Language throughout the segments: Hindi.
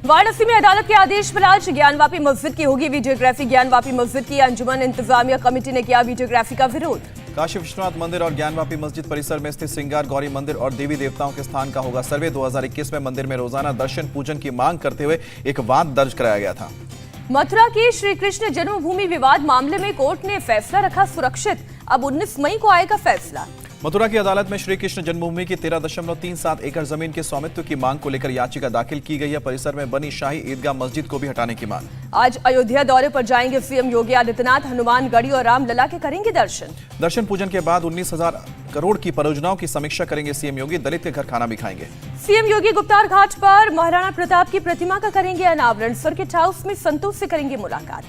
वाराणसी में अदालत के आदेश पर आज ज्ञानवापी मस्जिद की होगी वीडियोग्राफी। ज्ञानवापी मस्जिद की अंजुमन इंतजामिया कमेटी ने किया वीडियोग्राफी का विरोध। काशी विश्वनाथ मंदिर और ज्ञानवापी मस्जिद परिसर में स्थित सिंगार गौरी मंदिर और देवी देवताओं के स्थान का होगा सर्वे। 2021 में मंदिर में रोजाना दर्शन पूजन की मांग करते हुए एक वाद दर्ज कराया गया था। मथुरा की श्री कृष्ण जन्मभूमि विवाद मामले में कोर्ट ने फैसला रखा सुरक्षित। अब 19 मई को आएगा फैसला। मथुरा की अदालत में श्री कृष्ण जन्मभूमि की 13.37 एकड़ जमीन के स्वामित्व की मांग को लेकर याचिका दाखिल की गई है। परिसर में बनी शाही ईदगाह मस्जिद को भी हटाने की मांग। आज अयोध्या दौरे पर जाएंगे सीएम योगी आदित्यनाथ। हनुमानगढ़ी और रामलला के करेंगे दर्शन पूजन के बाद 19,000 करोड़ की परियोजनाओं की समीक्षा करेंगे सीएम योगी। दलित के घर खाना भी खाएंगे। सीएम योगी गुप्तार घाट पर महाराणा प्रताप की प्रतिमा का करेंगे अनावरण। सर्किट हाउस में संतों से करेंगे मुलाकात।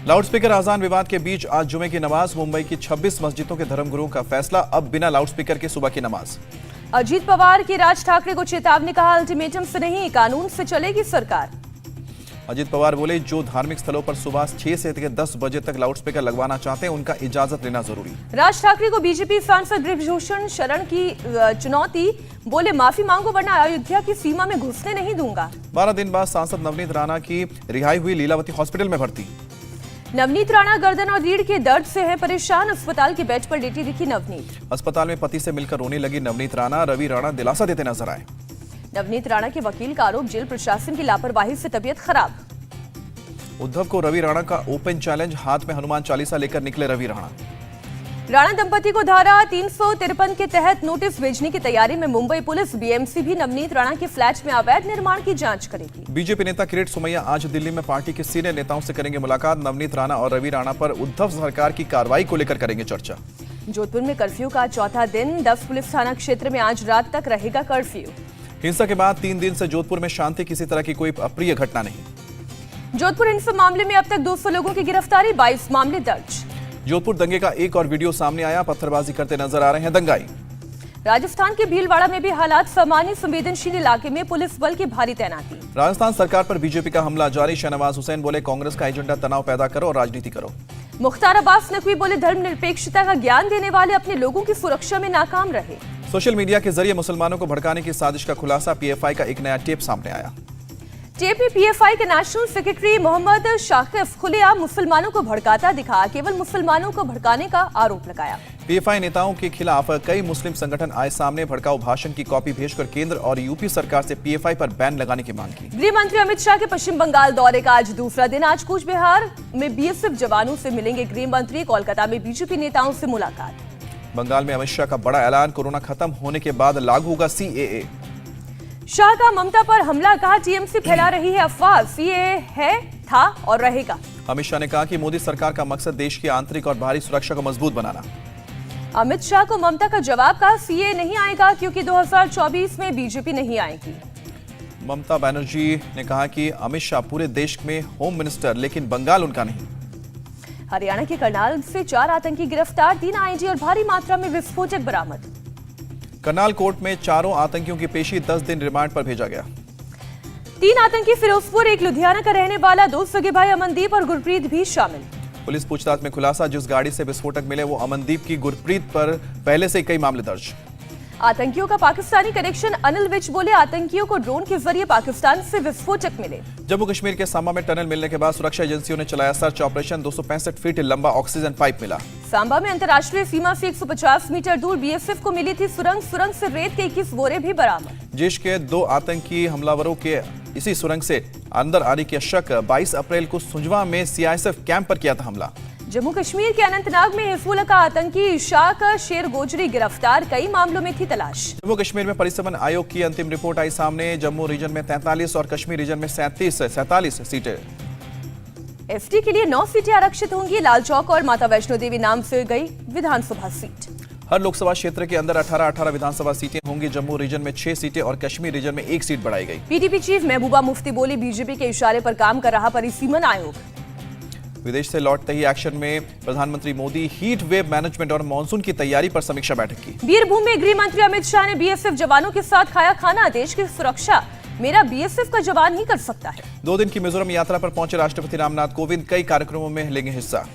लाउडस्पीकर आजान विवाद के बीच आज जुमे की नमाज। मुंबई की 26 मस्जिदों के धर्मगुरुओं का फैसला, अब बिना लाउडस्पीकर के सुबह की नमाज। अजीत पवार की राज ठाकरे को चेतावनी, कहा अल्टीमेटम से नहीं कानून से चलेगी सरकार। अजीत पवार बोले जो धार्मिक स्थलों पर सुबह 6 से 10 बजे तक लाउडस्पीकर लगवाना चाहते हैं उनका इजाजत लेना जरूरी। राज ठाकरे को बीजेपी सांसद ब्रिजभूषण शरण की चुनौती, बोले माफी मांगो वरना अयोध्या की सीमा में घुसने नहीं दूंगा। 12 दिन बाद सांसद नवनीत राणा की रिहाई हुई, लीलावती हॉस्पिटल में भर्ती। नवनीत राणा गर्दन और रीढ़ के दर्द से है परेशान। अस्पताल के बेड पर लेटी दिखी नवनीत। अस्पताल में पति से मिलकर रोने लगी नवनीत राणा। रवि राणा दिलासा देते नजर आए। नवनीत राणा के वकील का आरोप, जेल प्रशासन की लापरवाही से तबीयत खराब। उद्धव को रवि राणा का ओपन चैलेंज, हाथ में हनुमान चालीसा लेकर निकले रवि राणा। राणा दंपति को धारा 353 के तहत नोटिस भेजने की तैयारी में मुंबई पुलिस। बीएमसी भी नवनीत राणा के फ्लैट में अवैध निर्माण की जांच करेगी। बीजेपी नेता किरीट सोमैया आज दिल्ली में पार्टी के सीनियर नेताओं से करेंगे मुलाकात। नवनीत राणा और रवि राणा पर उद्धव सरकार की कार्रवाई को लेकर करेंगे चर्चा। जोधपुर में कर्फ्यू का चौथा दिन। 10 पुलिस थाना क्षेत्र में आज रात तक रहेगा कर्फ्यू। हिंसा के बाद 3 दिन से जोधपुर में शांति, किसी तरह की कोई अप्रिय घटना नहीं। जोधपुर हिंसा मामले में अब तक 200 लोगों की गिरफ्तारी, 22 मामले दर्ज। जोधपुर दंगे का एक और वीडियो सामने आया, पत्थरबाजी करते नजर आ रहे हैं दंगाई। राजस्थान के भीलवाड़ा में भी हालात सामान्य। संवेदनशील इलाके में पुलिस बल की भारी तैनाती। राजस्थान सरकार पर बीजेपी का हमला जारी। शहनवाज हुसैन बोले कांग्रेस का एजेंडा तनाव पैदा करो और राजनीति करो। मुख्तार अब्बास नकवी बोले धर्मनिरपेक्षता का ज्ञान देने वाले अपने लोगों की सुरक्षा में नाकाम रहे। सोशल मीडिया के जरिए मुसलमानों को भड़काने की साजिश का खुलासा। पीएफआई का एक नया टेप सामने आया। टेप में पीएफआई के नेशनल सेक्रेटरी मोहम्मद शाकिफ खुलेआम मुसलमानों को भड़काता दिखा, केवल मुसलमानों को भड़काने का आरोप लगाया। पीएफआई नेताओं के खिलाफ कई मुस्लिम संगठन आए सामने। भड़काऊ भाषण की कॉपी भेजकर केंद्र और यूपी सरकार से पीएफआई पर बैन लगाने की मांग की। गृह मंत्री अमित शाह के पश्चिम बंगाल दौरे का आज दूसरा दिन। आज कूच बिहार में बीएसएफ जवानों से मिलेंगे गृह मंत्री। कोलकाता में बीजेपी नेताओं से मुलाकात। बंगाल में अमित शाह का बड़ा ऐलान, कोरोना खत्म होने के बाद लागू होगा सीएए। शाह का ममता पर हमला, कहा टीएमसी फैला रही है अफवाह, सीएए है, था और रहेगा। अमित शाह ने कहा कि मोदी सरकार का मकसद देश की आंतरिक और बाहरी सुरक्षा को मजबूत बनाना। अमित शाह को ममता का जवाब, कहा सीएए नहीं आएगा क्योंकि 2024 में बीजेपी नहीं आएगी। ममता बनर्जी ने कहा कि अमित शाह पूरे देश में होम मिनिस्टर, लेकिन बंगाल उनका नहीं। हरियाणा के करनाल से 4 आतंकी गिरफ्तार, 3 आईडी और भारी मात्रा में विस्फोटक बरामद। करनाल कोर्ट में चारों आतंकियों की पेशी, 10 दिन रिमांड पर भेजा गया। 3 आतंकी फिरोजपुर, एक लुधियाना का रहने वाला, 2 सगे भाई अमनदीप और गुरप्रीत भी शामिल। पुलिस पूछताछ में खुलासा, जिस गाड़ी से विस्फोटक मिले वो अमनदीप की, गुरप्रीत पर पहले से कई मामले दर्ज। आतंकियों का पाकिस्तानी कनेक्शन, अनिल विज बोले आतंकियों को ड्रोन के जरिए पाकिस्तान से विस्फोटक मिले। जम्मू कश्मीर के सांबा में टनल मिलने के बाद सुरक्षा एजेंसियों ने चलाया सर्च ऑपरेशन। 265 फीट लंबा ऑक्सीजन पाइप मिला। सांबा में अंतर्राष्ट्रीय सीमा से 150 मीटर दूर बीएसएफ को मिली थी सुरंग से रेत के 21 बोरे भी बरामद। जैश के 2 आतंकी हमलावरों के इसी सुरंग से अंदर आने की शक। 22 अप्रैल को सुंजवा में सीआईएसएफ कैंप पर किया था हमला। जम्मू कश्मीर के अनंतनाग में हिजबुल्लाह का आतंकी इशाक शेर गोजरी गिरफ्तार, कई मामलों में थी तलाश। जम्मू कश्मीर में परिसमन आयोग की अंतिम रिपोर्ट आई सामने। जम्मू रीजन में 43 और कश्मीर रीजन में 47 सीटें। एसटी के लिए 9 सीटें आरक्षित होंगी। लाल चौक और माता वैष्णो देवी नाम से गई विधानसभा सीट। हर लोकसभा क्षेत्र के अंदर 18 विधानसभा सीटें होंगी। जम्मू रीजन में 6 सीटें और कश्मीर रीजन में 1 सीट बढ़ाई गई। पीडीपी चीफ महबूबा मुफ्ती बोली बीजेपी के इशारे पर काम कर रहा परिसीमन आयोग। विदेश से लौटते ही एक्शन में प्रधानमंत्री मोदी, हीट वेव मैनेजमेंट और मानसून की तैयारी पर समीक्षा बैठक की। बीरभूम में गृह मंत्री अमित शाह ने बीएसएफ जवानों के साथ खाया खाना। देश की सुरक्षा मेरा बीएसएफ का जवान ही कर सकता है। 2 दिन की मिजोरम यात्रा पर पहुंचे राष्ट्रपति रामनाथ कोविंद, कई कार्यक्रमों में लेंगे हिस्सा।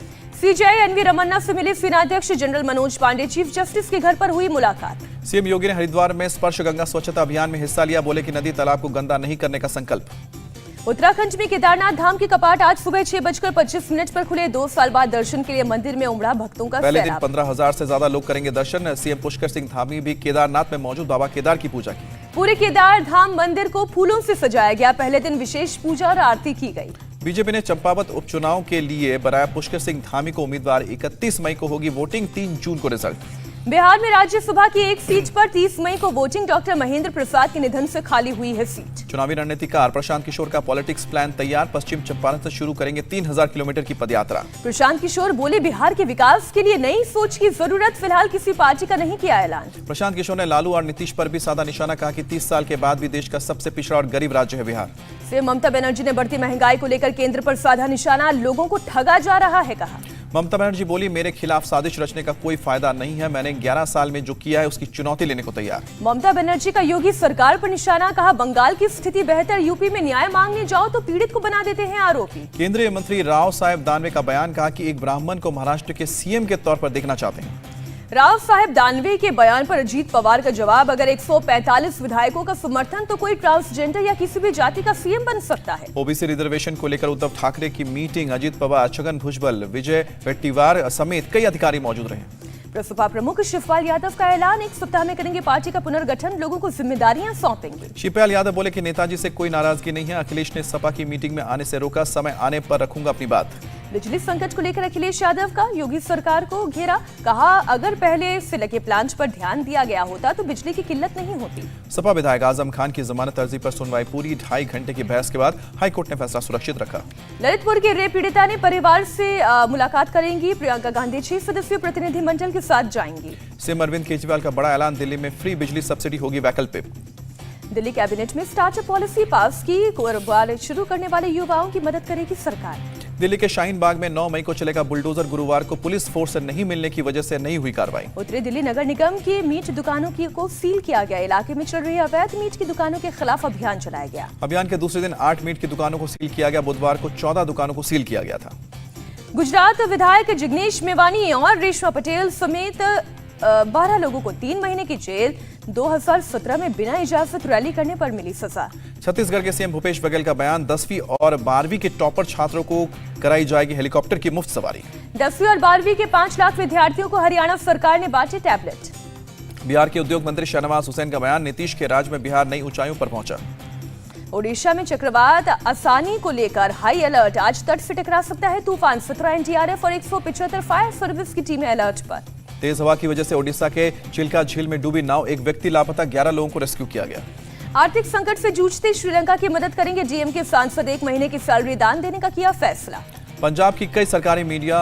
सीजेआई एनवी रमन्ना से मिले सेनाध्यक्ष general Manoj Pande. Chief justice के घर पर हुई मुलाकात। सीएम योगी ने हरिद्वार में स्पर्श गंगा स्वच्छता अभियान में हिस्सा लिया। बोले कि नदी तालाब को गंदा नहीं करने का संकल्प। उत्तराखंड में केदारनाथ धाम के कपाट आज सुबह 6:25 पर खुले। 2 साल बाद दर्शन के लिए मंदिर में उमड़ा भक्तों का पहले दिन सैलाब। 15,000 से ज्यादा लोग करेंगे दर्शन। सीएम पुष्कर सिंह धामी भी केदारनाथ में मौजूद बाबा केदार की पूजा की। पूरे केदार धाम मंदिर को फूलों से सजाया गया। पहले दिन विशेष पूजा और आरती की गई। बीजेपी ने चंपावत उपचुनाव के लिए बनाया पुष्कर सिंह धामी को उम्मीदवार। 31 मई को होगी वोटिंग, 3 जून को रिजल्ट। बिहार में राज्यसभा की एक सीट पर 30 मई को वोटिंग। डॉक्टर महेंद्र प्रसाद के निधन से खाली हुई है सीट। चुनावी रणनीतिकार प्रशांत किशोर का पॉलिटिक्स प्लान तैयार। पश्चिम चंपारण से शुरू करेंगे 3000 किलोमीटर की पदयात्रा। प्रशांत किशोर बोले, बिहार के विकास के लिए नई सोच की जरूरत। फिलहाल किसी पार्टी का नहीं किया ऐलान। प्रशांत किशोर ने लालू और नीतीश पर भी साधा निशाना। कहा कि 30 साल के बाद भी देश का सबसे पिछड़ा और गरीब राज्य है बिहार। सीएम ममता बनर्जी ने बढ़ती महंगाई को लेकर केंद्र पर साधा निशाना। लोगों को ठगा जा रहा है, कहा। ममता बनर्जी बोली, मेरे खिलाफ साजिश रचने का कोई फायदा नहीं है। मैंने 11 साल में जो किया है उसकी चुनौती लेने को तैयार। ममता बनर्जी का योगी सरकार पर निशाना। कहा, बंगाल की स्थिति बेहतर, यूपी में न्याय मांगने जाओ तो पीड़ित को बना देते हैं आरोपी। केंद्रीय मंत्री राव साहेब दानवे का बयान। कहा कि एक ब्राह्मण को महाराष्ट्र के सीएम के तौर पर देखना चाहते हैं। राव साहेब दानवे के बयान पर अजीत पवार का जवाब। अगर 145 विधायकों का समर्थन तो कोई ट्रांसजेंडर या किसी भी जाति का सीएम बन सकता है। ओबीसी रिजर्वेशन को लेकर उद्धव ठाकरे की मीटिंग। अजीत पवार, छगन भुजबल, विजय वडेट्टीवार समेत कई अधिकारी मौजूद रहे। प्रसपा प्रमुख शिवपाल यादव का ऐलान। 1 सप्ताह में करेंगे पार्टी का पुनर्गठन। लोगों को जिम्मेदारियां सौंपेंगे। शिवपाल यादव बोले कि नेताजी से कोई नाराजगी नहीं है। अखिलेश ने सपा की मीटिंग में आने से रोका। समय आने पर रखूंगा अपनी बात। बिजली संकट को लेकर अखिलेश यादव का योगी सरकार को घेरा। कहा, अगर पहले से लगे प्लांट पर ध्यान दिया गया होता तो बिजली की किल्लत नहीं होती। सपा विधायक आजम खान की जमानत अर्जी पर सुनवाई पूरी। 2.5 घंटे की बहस के बाद हाईकोर्ट ने फैसला सुरक्षित रखा। ललितपुर के रेप पीड़िता ने परिवार से मुलाकात करेंगी। प्रियंका गांधी 6 सदस्यीय प्रतिनिधिमंडल के साथ जाएंगी। सीएम अरविंद केजरीवाल का बड़ा ऐलान। दिल्ली में फ्री बिजली सब्सिडी होगी वैकल्पिक। दिल्ली कैबिनेट में स्टार्टअप पॉलिसी पास की। कारोबार शुरू करने वाले युवाओं की मदद करेगी सरकार। दिल्ली के शाहीन बाग में 9 मई को चलेगा बुलडोजर। गुरुवार को पुलिस फोर्स नहीं मिलने की वजह से नहीं हुई कार्रवाई। उत्तरी दिल्ली नगर निगम की मीट दुकानों को सील किया गया। इलाके में चल रही अवैध मीट की दुकानों के खिलाफ अभियान चलाया गया। अभियान के दूसरे दिन 8 मीट की दुकानों को सील किया गया। बुधवार को 14 दुकानों को सील किया गया था। गुजरात विधायक जिग्नेश मेवानी और रेशमा पटेल समेत 12 लोगों को 3 महीने की जेल। 2017 में बिना इजाजत रैली करने पर मिली सजा। छत्तीसगढ़ के सीएम भूपेश बघेल का बयान। 10वीं और 12वीं के टॉपर छात्रों को कराई जाएगी हेलीकॉप्टर की मुफ्त सवारी। 10वीं और 12वीं के 5 लाख विद्यार्थियों को हरियाणा सरकार ने बांटे टैबलेट। बिहार के उद्योग मंत्री शाहनवाज हुसैन का बयान। नीतीश के राज में बिहार नई ऊंचाइयों पर पहुंचा। ओडिशा में चक्रवात आसानी को लेकर हाई अलर्ट। आज तट से टकरा सकता है तूफान। 17 एनडीआरएफ और 175 फायर सर्विस की टीमें अलर्ट पर। तेज हवा की वजह से ओडिशा के चिल्का झील में डूबी नाव। एक व्यक्ति लापता, 11 लोगों को रेस्क्यू किया गया। आर्थिक संकट से जूझते श्रीलंका की मदद करेंगे डीएमके सांसद। 1 महीने की सैलरी दान देने का किया फैसला। पंजाब की कई सरकारी मीडिया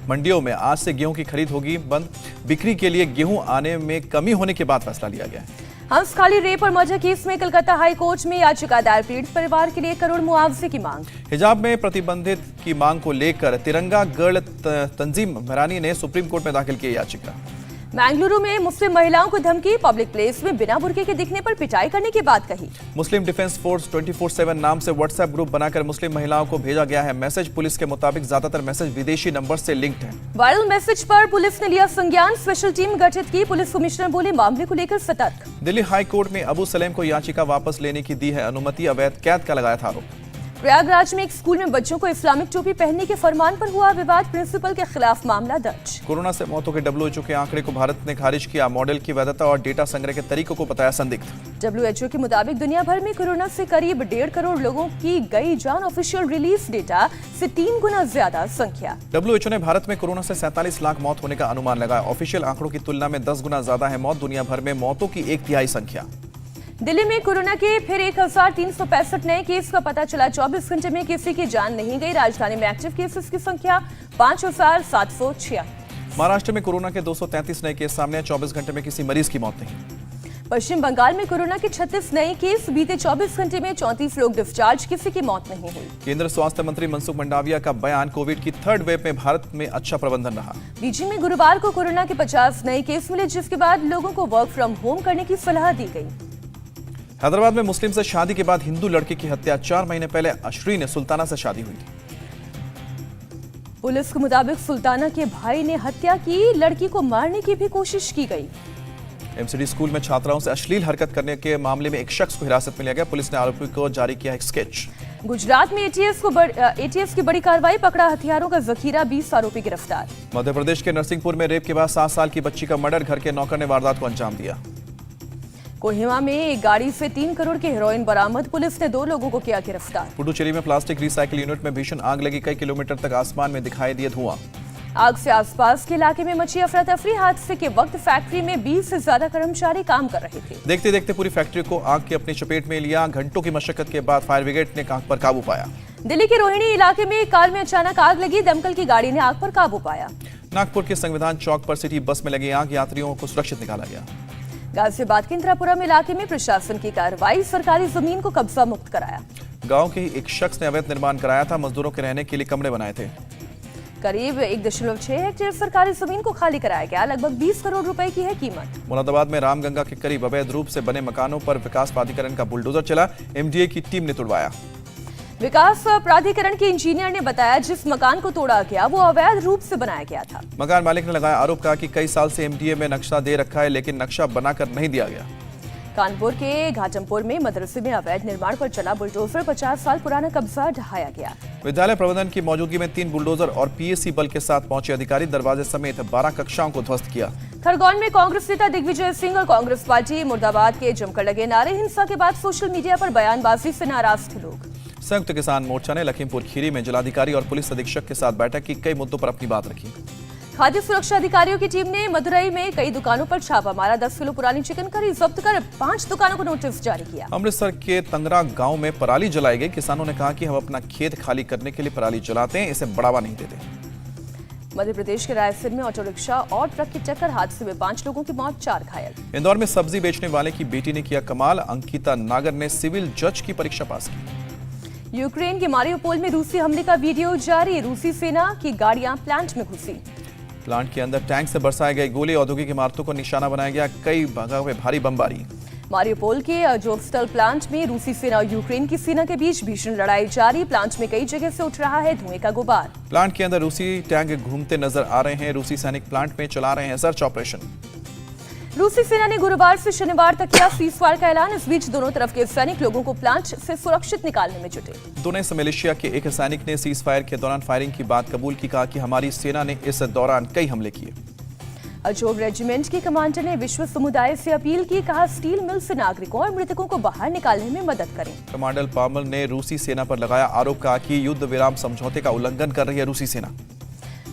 मंडियों में आज से गेहूं की खरीद होगी बंद। बिक्री के लिए गेहूं आने में कमी होने के बाद फैसला लिया गया है। हंस खाली रेप और मर्डर केस में कलकत्ता हाई कोर्ट में याचिका दायर। पीड़ित परिवार के लिए 1 करोड़ मुआवजे की मांग। हिजाब में प्रतिबंधित की मांग को लेकर तिरंगा गर्ल तंजीम मरानी ने सुप्रीम कोर्ट में दाखिल की याचिका। बेंगलुरु में मुस्लिम महिलाओं को धमकी। पब्लिक प्लेस में बिना बुर्के के दिखने पर पिटाई करने की बात कही। मुस्लिम डिफेंस फोर्स 24/7 नाम से व्हाट्सएप ग्रुप बनाकर मुस्लिम महिलाओं को भेजा गया है मैसेज। पुलिस के मुताबिक ज्यादातर मैसेज विदेशी नंबर से लिंक्ड हैं। वायरल मैसेज पर पुलिस ने लिया संज्ञान। स्पेशल टीम गठित की। पुलिस कमिश्नर बोले, मामले को लेकर सतर्क। दिल्ली हाई कोर्ट में अबू सलेम को याचिका वापस लेने की दी है अनुमति। अवैध कैद का लगाया था आरोप। प्रयागराज में एक स्कूल में बच्चों को इस्लामिक टोपी पहनने के फरमान पर हुआ विवाद। प्रिंसिपल के खिलाफ मामला दर्ज। कोरोना से मौतों के WHO के आंकड़े को भारत ने खारिज किया। मॉडल की वैधता और डेटा संग्रह के तरीकों को बताया संदिग्ध। WHO के मुताबिक दुनिया भर में कोरोना से करीब 1.5 करोड़ लोगों की गई जान। ऑफिशियल रिलीज डेटा से 3 गुना ज्यादा संख्या। WHO ने भारत में कोरोना से 47 लाख मौत होने का अनुमान लगाया। ऑफिशियल आंकड़ों की तुलना में 10 गुना ज्यादा है मौत। दुनिया भर में मौतों की 1/3 संख्या। दिल्ली में कोरोना के फिर 1365 नए केस का पता चला। 24 घंटे में किसी की जान नहीं गई। राजधानी में एक्टिव केसेस की संख्या 5706। महाराष्ट्र में कोरोना के 233 नए केस सामने। 24 घंटे में किसी मरीज की मौत नहीं। पश्चिम बंगाल में कोरोना के 36 नए केस। बीते 24 घंटे में 34 लोग डिस्चार्ज। किसी की मौत नहीं हुई। केंद्र स्वास्थ्य मंत्री मनसुख मंडाविया का बयान। कोविड की 3rd वेव में भारत में अच्छा प्रबंधन रहा। बीजिंग में गुरुवार को कोरोना के 50 नए केस मिले, जिसके बाद लोगों को वर्क फ्रॉम होम करने की सलाह दी गई। हैदराबाद में मुस्लिम से शादी के बाद हिंदू लड़के की हत्या। 4 महीने पहले अशरी ने सुल्ताना से शादी हुई थी। पुलिस के मुताबिक सुल्ताना के भाई ने हत्या की, लड़की को मारने की भी कोशिश की गई। एमसीडी स्कूल में छात्राओं से अश्लील हरकत करने के मामले में एक शख्स को हिरासत में लिया गया। पुलिस ने आरोपी को जारी किया एक स्केच। गुजरात में एटीएस की बड़ी कार्रवाई, पकड़ा हथियारों का जखीरा, 20 आरोपी गिरफ्तार। मध्य प्रदेश के नरसिंहपुर में रेप के बाद 7 साल की बच्ची का मर्डर, घर के नौकर ने वारदात को अंजाम दिया। कोहिमा में एक गाड़ी से 3 करोड़ की हेरोइन बरामद, पुलिस ने 2 लोगों को किया गिरफ्तार। पुडुचेरी में प्लास्टिक रिसाइकिल यूनिट में भीषण आग लगी, कई किलोमीटर तक आसमान में दिखाई दिए धुआं। आग से आसपास के इलाके में मची अफरा तफरी, हादसे के वक्त फैक्ट्री में 20 से ज्यादा कर्मचारी काम कर रहे थे। देखते देखते पूरी फैक्ट्री को आग की अपनी चपेट में लिया। घंटों की मशक्कत के बाद फायर ब्रिगेड ने आग पर काबू पाया। दिल्ली के रोहिणी इलाके में एक कार में अचानक आग लगी, दमकल की गाड़ी ने आग पर काबू पाया। नागपुर के संविधान चौक पर सिटी बस में लगी आग, यात्रियों को सुरक्षित निकाला गया। गाजियाबाद के इंदिरापुरम इलाके में प्रशासन की कार्रवाई, सरकारी जमीन को कब्जा मुक्त कराया। गांव के ही एक शख्स ने अवैध निर्माण कराया था, मजदूरों के रहने के लिए कमरे बनाए थे। करीब 1.6 हेक्टेयर सरकारी जमीन को खाली कराया गया, लगभग 20 करोड़ रुपए की है कीमत। मुरादाबाद में रामगंगा के करीब अवैध रूप से बने मकानों पर विकास प्राधिकरण का बुलडोजर चला, एमडीए की टीम ने तुड़वाया। विकास प्राधिकरण के इंजीनियर ने बताया जिस मकान को तोड़ा गया वो अवैध रूप से बनाया गया था। मकान मालिक ने लगाया आरोप, कहा कि कई साल से एमडीए में नक्शा दे रखा है लेकिन नक्शा बनाकर नहीं दिया गया। कानपुर के घाटमपुर में मदरसे में अवैध निर्माण पर चला बुलडोजर, 50 साल पुराना कब्जा ढहाया गया। विद्यालय प्रबंधन की मौजूदगी में 3 बुलडोजर और पीएससी बल के साथ पहुंचे अधिकारी, दरवाजे समेत 12 कक्षाओं को ध्वस्त किया। खरगोन में कांग्रेस नेता दिग्विजय सिंह और कांग्रेस पार्टी मुर्दाबाद के जमकर लगे नारे, हिंसा के बाद सोशल मीडिया पर बयानबाजी से नाराज थे लोग। संयुक्त किसान मोर्चा ने लखीमपुर खीरी में जिलाधिकारी और पुलिस अधीक्षक के साथ बैठक की, कई मुद्दों पर अपनी बात रखी। खाद्य सुरक्षा अधिकारियों की टीम ने मदुरई में कई दुकानों पर छापा मारा, 10 किलो पुरानी चिकन करी जब्त कर 5 दुकानों को नोटिस जारी किया। अमृतसर के तंगरा गांव में पराली जलाई गई, किसानों ने कहा कि हम अपना खेत खाली करने के लिए पराली जलाते हैं, इसे बढ़ावा नहीं देते। मध्य प्रदेश के रायसेन में ऑटो रिक्शा और ट्रक की टक्कर, हादसे में 5 लोगों की मौत, 4 घायल। इंदौर में सब्जी बेचने वाले की बेटी ने किया कमाल, अंकिता नागर ने सिविल जज की परीक्षा पास की। यूक्रेन के मारियोपोल में रूसी हमले का वीडियो जारी, रूसी सेना की गाड़ियां प्लांट में घुसी। प्लांट के अंदर टैंक से बरसाए गए गोले, औद्योगिक इमारतों को निशाना बनाया गया, कई जगहों में भारी बमबारी। मारियोपोल के अजोवस्टल प्लांट में रूसी सेना और यूक्रेन की सेना के बीच भीषण लड़ाई जारी, प्लांट में कई जगह से उठ रहा है धुएं का गुबार। प्लांट के अंदर रूसी टैंक घूमते नजर आ रहे हैं, रूसी सैनिक प्लांट में चला रहे हैं सर्च ऑपरेशन। रूसी सेना ने गुरुवार से शनिवार तक किया सीजफायर का ऐलान, इस बीच दोनों तरफ के सैनिक लोगों को प्लांट से सुरक्षित निकालने में जुटे। दोनेत्स्क मिलिशिया के एक सैनिक ने सीजफायर के दौरान फायरिंग की बात कबूल की, कहा कि हमारी सेना ने इस दौरान कई हमले किए। अजोव रेजिमेंट के कमांडर ने विश्व समुदाय से अपील की, कहा स्टील मिल से नागरिकों और मृतकों को बाहर निकालने में मदद करें। कमांडर पामल ने रूसी सेना पर लगाया आरोप, कहा कि युद्ध विराम समझौते का उल्लंघन कर रही है रूसी सेना।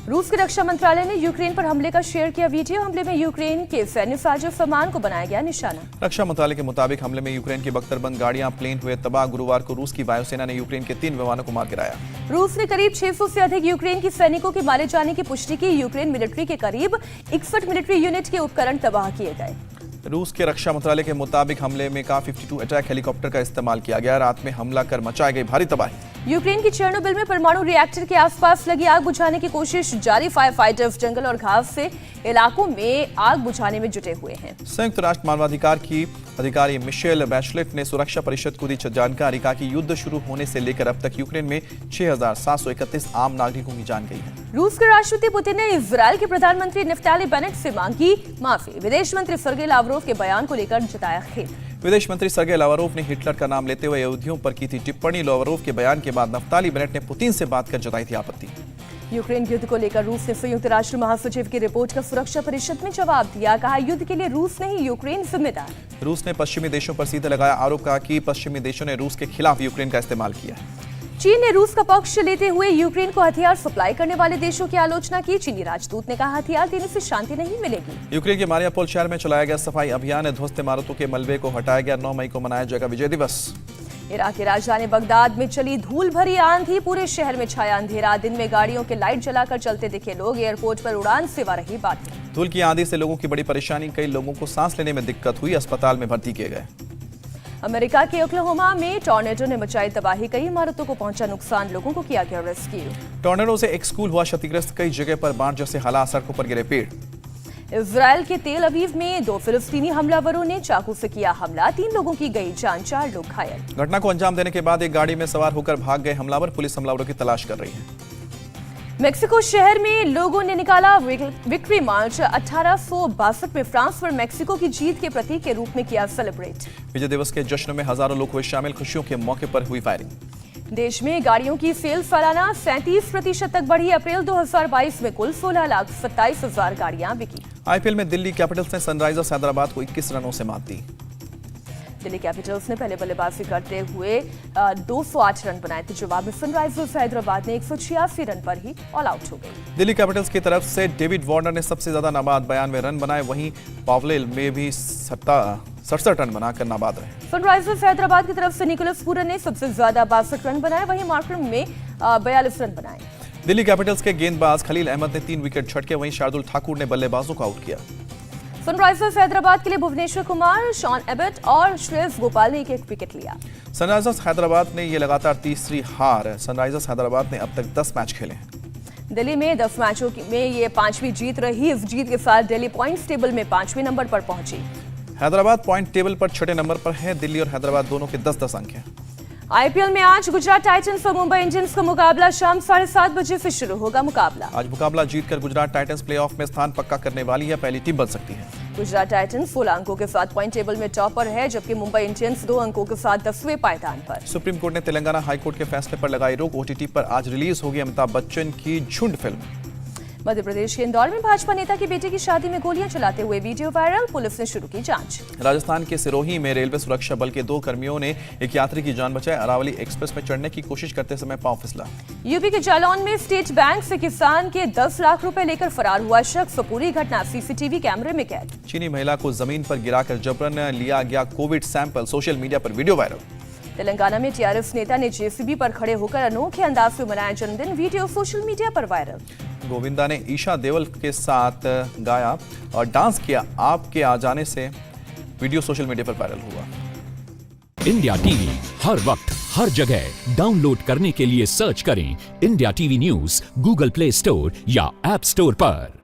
रूस के रक्षा मंत्रालय ने यूक्रेन पर हमले का शेयर किया वीडियो, हमले में यूक्रेन के सैन्य साजो सामान को बनाया गया निशाना। रक्षा मंत्रालय के मुताबिक हमले में यूक्रेन की बख्तरबंद गाड़ियां, प्लेन हुए तबाह। गुरुवार को रूस की वायुसेना ने यूक्रेन के 3 विमानों को मार गिराया। रूस ने करीब 600 से अधिक यूक्रेन के सैनिकों के मारे जाने की पुष्टि की, यूक्रेन मिलिट्री के करीब 61 मिलिट्री यूनिट के उपकरण तबाह किए गए। रूस के रक्षा मंत्रालय के मुताबिक हमले में का-52 अटैक हेलीकॉप्टर का इस्तेमाल किया गया, रात में हमला कर मचाई गई भारी तबाही। यूक्रेन की चेर्नोबिल में परमाणु रिएक्टर के आसपास लगी आग बुझाने की कोशिश जारी, फायर फाइटर्स जंगल और घास से इलाकों में आग बुझाने में जुटे हुए हैं। संयुक्त राष्ट्र मानवाधिकार की अधिकारी मिशेल बैचलेट ने सुरक्षा परिषद को दी जानकारी, कहा कि युद्ध शुरू होने से लेकर अब तक यूक्रेन में 6731 आम नागरिकों की जान गई है। रूस के राष्ट्रपति पुतिन ने इजरायल के प्रधानमंत्री नफ्ताली बेनेट से मांगी माफी, विदेश मंत्री सर्गेई लावरोव के बयान को लेकर जताया खेद। विदेश मंत्री सर्गेई लावरोव ने हिटलर का नाम लेते हुए यहूदियों पर की थी टिप्पणी। लावरोव के बयान के बाद नफ्ताली बेनेट ने पुतिन से बात कर जताई थी आपत्ति। यूक्रेन युद्ध को लेकर रूस ने संयुक्त राष्ट्र महासचिव की रिपोर्ट का सुरक्षा परिषद में जवाब दिया, कहा युद्ध के लिए रूस नहीं यूक्रेन जिम्मेदार। रूस ने पश्चिमी देशों पर सीधे लगाया आरोप, कहा कि पश्चिमी देशों ने रूस के खिलाफ यूक्रेन का इस्तेमाल किया है। चीन ने रूस का पक्ष लेते हुए यूक्रेन को हथियार सप्लाई करने वाले देशों की आलोचना की, चीनी राजदूत ने कहा हथियार देने से शांति नहीं मिलेगी। यूक्रेन के मारियापोल शहर में चलाया गया सफाई अभियान, ध्वस्त इमारतों के मलबे को हटाया गया। 9 मई को मनाया जाएगा विजय दिवस। इराक की राजधानी बगदाद में चली धूल भरी आंधी, पूरे शहर में छाया अंधेरा, दिन में गाड़ियों के लाइट जलाकर चलते दिखे लोग, एयरपोर्ट पर उड़ान सेवा रही बाधित। धूल की आंधी से लोगों की बड़ी परेशानी, कई लोगों को सांस लेने में दिक्कत हुई, अस्पताल में भर्ती किए गए। अमेरिका के ओक्लाहोमा में टॉर्नेडो ने मचाई तबाही, कई इमारतों को पहुंचा नुकसान, लोगों को किया गया रेस्क्यू। टॉर्नेडो से एक स्कूल हुआ क्षतिग्रस्त, कई जगह पर बाढ़ जैसे हालात, सड़कों पर गिरे पेड़। इजरायल के तेल अवीव में 2 फिलिस्तीनी हमलावरों ने चाकू से किया हमला, 3 लोगों की गई जान, 4 लोग घायल। घटना को अंजाम देने के बाद एक गाड़ी में सवार होकर भाग गए हमलावर, पुलिस हमलावरों की तलाश कर रही है। मेक्सिको शहर में लोगों ने निकाला विक्ट्री मार्च। 1862 में फ्रांस पर मेक्सिको की जीत के प्रतीक के रूप में किया सेलिब्रेट। विजय दिवस के जश्न में हजारों लोग हुए शामिल, खुशियों के मौके पर हुई फायरिंग। देश में गाड़ियों की सेल्स सालाना 37% तक बढ़ी। अप्रैल 2022 में कुल 16,27,000 गाड़ियां बिकी। आईपीएल में दिल्ली कैपिटल्स ने सनराइजर्स हैदराबाद को 21 रनों से मात दी। दिल्ली कैपिटल्स ने पहले बल्लेबाजी करते हुए 208 रन बनाए थे। जवाब में सनराइजर्स हैदराबाद ने 186 रन पर ही ऑल आउट हो गई। दिल्ली कैपिटल्स की तरफ से डेविड वार्नर ने सबसे ज्यादा नाबाद 92 रन बनाए, वहीं पावलेल में भी 67 रन बनाकर नाबाद रहे। सनराइजर्स हैदराबाद की तरफ से निकोलस पूरन ने सबसे ज्यादा 62 रन बनाए, वहीं मार्करम में 42 रन बनाए। दिल्ली कैपिटल्स के गेंदबाज खलील अहमद ने 3 विकेट झटके, वहीं शार्दुल ठाकुर ने बल्लेबाजों को आउट किया। सनराइजर्स हैदराबाद के लिए भुवनेश्वर कुमार, शॉन एबट और श्रेयस गोपाल ने एक विकेट लिया। सनराइजर्स हैदराबाद ने ये लगातार तीसरी हार। सनराइजर्स हैदराबाद ने अब तक 10 मैच खेले हैं। दिल्ली में 10 मैचों में ये 5वीं जीत रही। इस जीत के साथ दिल्ली पॉइंट्स टेबल में 5वें नंबर पर पहुंची। हैदराबाद पॉइंट टेबल पर 6ठे नंबर पर है। दिल्ली और हैदराबाद दोनों के 10-10 अंक हैं। आईपीएल में आज गुजरात टाइटंस और मुंबई इंडियंस का मुकाबला। शाम 7:30 बजे से शुरू होगा मुकाबला। आज मुकाबला जीतकर गुजरात टाइटंस प्लेऑफ में स्थान पक्का करने वाली है, पहली टीम बन सकती है। गुजरात टाइटंस 16 अंकों के साथ पॉइंट टेबल में टॉपर है, जबकि मुंबई इंडियंस 2 अंकों के साथ 10वें पायदान पर। सुप्रीम कोर्ट ने तेलंगाना हाईकोर्ट के फैसले पर लगाई रोक। ओटीटी पर आज रिलीज होगी अमिताभ बच्चन की झुंड फिल्म। मध्य प्रदेश के इंदौर में भाजपा नेता की बेटी की शादी में गोलियां चलाते हुए वीडियो वायरल। पुलिस ने शुरू की जांच। राजस्थान के सिरोही में रेलवे सुरक्षा बल के 2 कर्मियों ने एक यात्री की जान बचाई। अरावली एक्सप्रेस में चढ़ने की कोशिश करते समय पांव फिसला। यूपी के जालौन में स्टेट बैंक से किसान के 10 लाख रुपए लेकर फरार हुआ शख्स। पूरी घटना सीसीटीवी कैमरे में कैद। चीनी महिला को जमीन पर गिराकर जबरन लिया गया कोविड सैंपल। सोशल मीडिया पर वीडियो वायरल। तेलंगाना में टीआरएस नेता ने जेसीबी पर खड़े होकर अनोखे अंदाज से मनाया जन्मदिन। वीडियो सोशल मीडिया पर वायरल। गोविंदा ने ईशा देओल के साथ गाया और डांस किया आपके आ जाने से। वीडियो सोशल मीडिया पर वायरल हुआ। इंडिया टीवी हर वक्त हर जगह डाउनलोड करने के लिए सर्च करें India TV news Google play store या ऐप स्टोर पर।